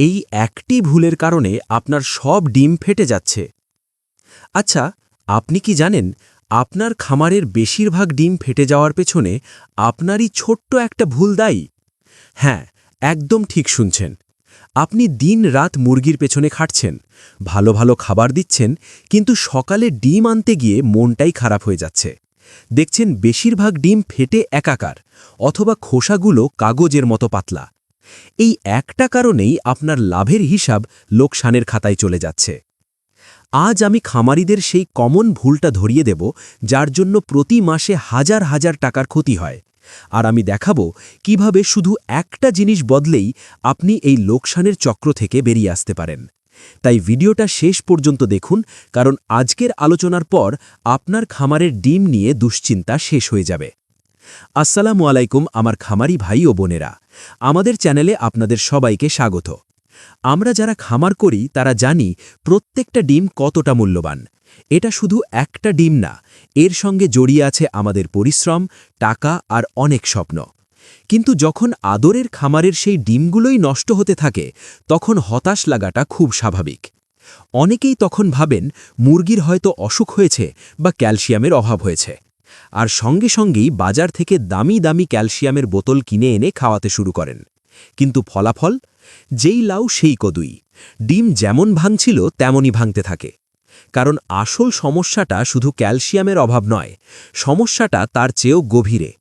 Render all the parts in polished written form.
এই একটি ভুলের কারণে আপনার সব ডিম ফেটে যাচ্ছে। আচ্ছা, আপনি কি জানেন আপনার খামারের বেশিরভাগ ডিম ফেটে যাওয়ার পেছনে আপনারই ছোট্ট একটা ভুল দায়ী? হ্যাঁ, একদম ঠিক শুনছেন। আপনি দিন-রাত মুরগির পেছনে খাটছেন, ভালো ভালো খাবার দিচ্ছেন, কিন্তু সকালে ডিম আনতে গিয়ে মনটাই খারাপ হয়ে যাচ্ছে। দেখছেন বেশিরভাগ ডিম ফেটে একাকার, অথবা খোসাগুলো কাগজের মতো পাতলা। এই একটা কারণেই আপনার লাভের হিসাব লোকসানের খাতায় চলে যাচ্ছে। আজ আমি খামারিদের সেই কমন ভুলটা ধরিয়ে দেব, যার জন্য প্রতি মাসে হাজার হাজার টাকার ক্ষতি হয়। আর আমি দেখাবো কিভাবে শুধু একটা জিনিস বদলেই আপনি এই লোকসানের চক্র থেকে বেরিয়ে আসতে পারেন। তাই ভিডিওটা শেষ পর্যন্ত দেখুন, কারণ আজকের আলোচনার পর আপনার খামারের ডিম নিয়ে দুশ্চিন্তা শেষ হয়ে যাবে। আসসালামু আলাইকুম আমার খামারি ভাই ও বোনেরা, আমাদের চ্যানেলে আপনাদের সবাইকে স্বাগত। আমরা যারা খামার করি তারা জানি প্রত্যেকটা ডিম কতটা মূল্যবান। এটা শুধু একটা ডিম না, এর সঙ্গে জড়িয়ে আছে আমাদের পরিশ্রম, টাকা আর অনেক স্বপ্ন। কিন্তু যখন আদরের খামারের সেই ডিমগুলোই নষ্ট হতে থাকে, তখন হতাশ লাগাটা খুব স্বাভাবিক। অনেকেই তখন ভাবেন মুরগির হয়তো অসুখ হয়েছে বা ক্যালসিয়ামের অভাব হয়েছে, আর সঙ্গে সঙ্গেই বাজার থেকে দামি দামি ক্যালসিয়ামের বোতল কিনে এনে খাওয়াতে শুরু করেন। কিন্তু ফলাফল? যেই লাউ সেই কদুই। ডিম যেমন ভাঙছিল তেমনই ভাঙতে থাকে। কারণ আসল সমস্যাটা শুধু ক্যালসিয়ামের অভাব নয়, সমস্যাটা তার চেয়েও গভীরে।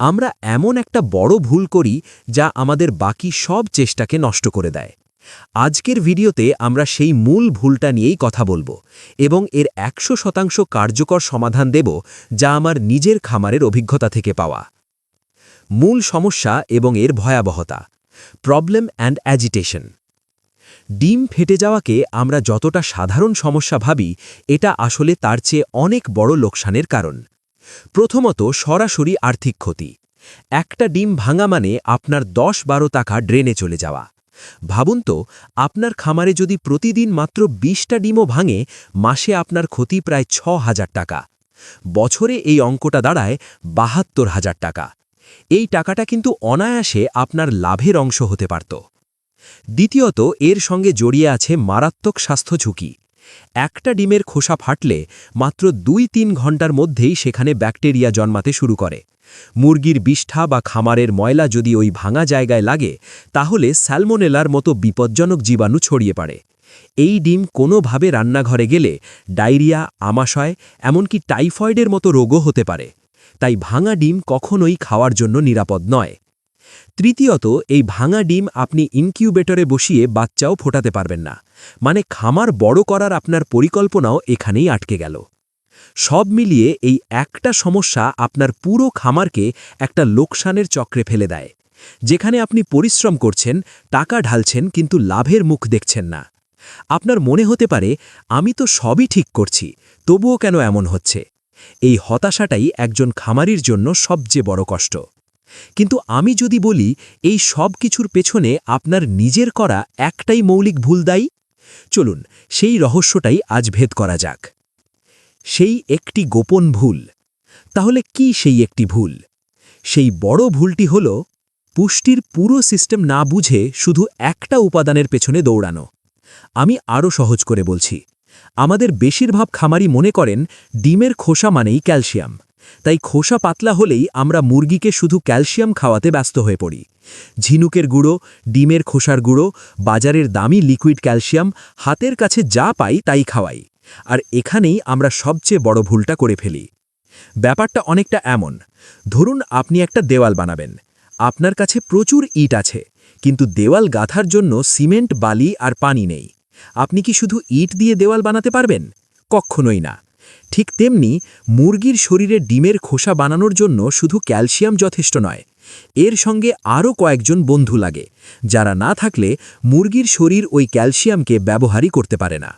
আমরা এমন একটা বড় ভুল করি যা আমাদের বাকি সব চেষ্টাকে নষ্ট করে দেয়। আজকের ভিডিওতে আমরা সেই মূল ভুলটা নিয়েই কথা বলবো এবং এর 100% কার্যকর সমাধান দেব, যা আমার নিজের খামারের অভিজ্ঞতা থেকে পাওয়া। মূল সমস্যা এবং এর ভয়াবহতা: প্রবলেম অ্যান্ড অ্যাজিটেশন। ডিম ফেটে যাওয়াকে আমরা যতটা সাধারণ সমস্যা ভাবি, এটা আসলে তার চেয়ে অনেক বড় লোকসানের কারণ। প্রথমত, সরাসরি আর্থিক ক্ষতি। একটা ডিম ভাঙা মানে আপনার 10-12 টাকা ড্রেনে চলে যাওয়া। ভাবুন তো, আপনার খামারে যদি প্রতিদিন মাত্র 20টা ডিমও ভাঙে, মাসে আপনার ক্ষতি প্রায় 6,000 টাকা। বছরে এই অঙ্কটা দাঁড়ায় 72,000 টাকা। এই টাকাটা কিন্তু অনায়াসে আপনার লাভের অংশ হতে পারত। দ্বিতীয়ত, এর সঙ্গে জড়িয়ে আছে মারাত্মক স্বাস্থ্য ঝুঁকি। একটা ডিমের খোসা ফাটলে মাত্র 2-3 ঘন্টার মধ্যেই সেখানে ব্যাকটেরিয়া জন্মাতে শুরু করে। মুরগির বিষ্ঠা বা খামারের ময়লা যদি ওই ভাঙা জায়গায় লাগে, তাহলে স্যালমোনেলার মতো বিপজ্জনক জীবাণু ছড়িয়ে পড়ে। এই ডিম কোনোভাবে রান্নাঘরে গেলে ডায়রিয়া, আমাশয়, এমনকি টাইফয়েডের মতো রোগও হতে পারে। তাই ভাঙা ডিম কখনোই খাওয়ার জন্য নিরাপদ নয়। তৃতীয়ত, এই ভাঙা ডিম আপনি ইনকিউবেটরে বসিয়ে বাচ্চাও ফোটাতে পারবেন না, মানে খামার বড় করার আপনার পরিকল্পনাও এখানেই আটকে গেল। সব মিলিয়ে এই একটা সমস্যা আপনার পুরো খামারকে একটা লোকসানের চক্রে ফেলে দেয়, যেখানে আপনি পরিশ্রম করছেন, টাকা ঢালছেন, কিন্তু লাভের মুখ দেখছেন না। আপনার মনে হতে পারে, আমি তো সবই ঠিক করছি, তবুও কেন এমন হচ্ছে? এই হতাশাটাই একজন খামারির জন্য সবচেয়ে বড় কষ্ট। কিন্তু আমি যদি বলি, এই সব কিছুর পেছনে আপনার নিজের করা একটাই মৌলিক ভুল দায়ী, চলুন সেই রহস্যটাই আজ ভেদ করা যাক। সেই একটি গোপন ভুল। তাহলে কি সেই একটি ভুল? সেই বড় ভুলটি হল পুষ্টির পুরো সিস্টেম না বুঝে শুধু একটা উপাদানের পেছনে দৌড়ানো। আমি আরও সহজ করে বলছি, আমাদের বেশিরভাগ খামারি মনে করেন ডিমের খোসা মানেই ক্যালসিয়াম। তাই খোসা পাতলা হলেই আমরা মুরগিকে শুধু ক্যালসিয়াম খাওয়াতে ব্যস্ত হয়ে পড়ি। ঝিনুকের গুঁড়ো, ডিমের খোসার গুঁড়ো, বাজারের দামি লিকুইড ক্যালসিয়াম, হাতের কাছে যা পাই তাই খাওয়াই। আর এখানেই আমরা সবচেয়ে বড় ভুলটা করে ফেলি। ব্যাপারটা অনেকটা এমন, ধরুন আপনি একটা দেওয়াল বানাবেন। আপনার কাছে প্রচুর ইট আছে, কিন্তু দেওয়াল গাঁথার জন্য সিমেন্ট, বালি আর পানি নেই। আপনি কি শুধু ইট দিয়ে দেওয়াল বানাতে পারবেন? কখনোই না। ঠিক তেমনি মুরগির শরীরে ডিমের খোসা বানানোর জন্য শুধু ক্যালসিয়াম যথেষ্ট নয়, এর সঙ্গে আরও কয়েকজন বন্ধু লাগে, যারা না থাকলে মুরগির শরীর ওই ক্যালসিয়ামকে ব্যবহারই করতে পারে না।